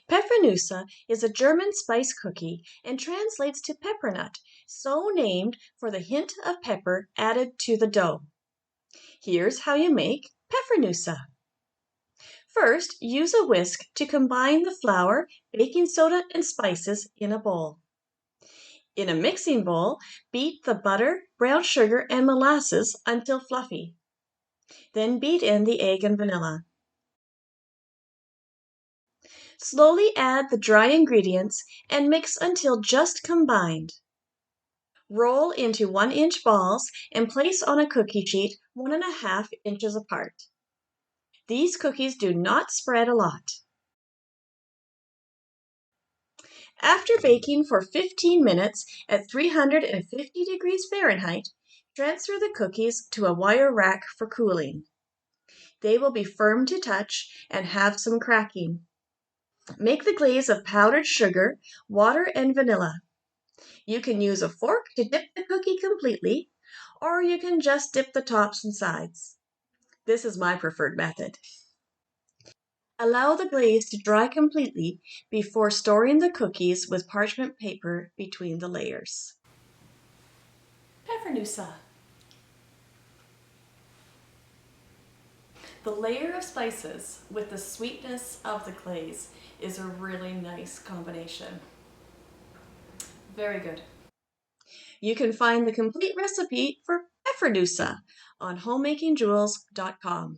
Pfeffernusse is a German spice cookie and translates to peppernut, so named for the hint of pepper added to the dough. Here's how you make Pfeffernusse. First, use a whisk to combine the flour, baking soda, and spices in a bowl. In a mixing bowl, beat the butter, brown sugar, and molasses until fluffy. Then beat in the egg and vanilla. Slowly add the dry ingredients and mix until just combined. Roll into 1-inch balls and place on a cookie sheet 1.5 inches apart. These cookies do not spread a lot. After baking for 15 minutes at 350 degrees Fahrenheit, transfer the cookies to a wire rack for cooling. They will be firm to touch and have some cracking. Make the glaze of powdered sugar, water, and vanilla. You can use a fork to dip the cookie completely, or you can just dip the tops and sides. This is my preferred method. Allow the glaze to dry completely before storing the cookies with parchment paper between the layers. Pfeffernusse. The layer of spices with the sweetness of the glaze is a really nice combination. Very good. You can find the complete recipe for Pfeffernusse on homemakingjewels.com.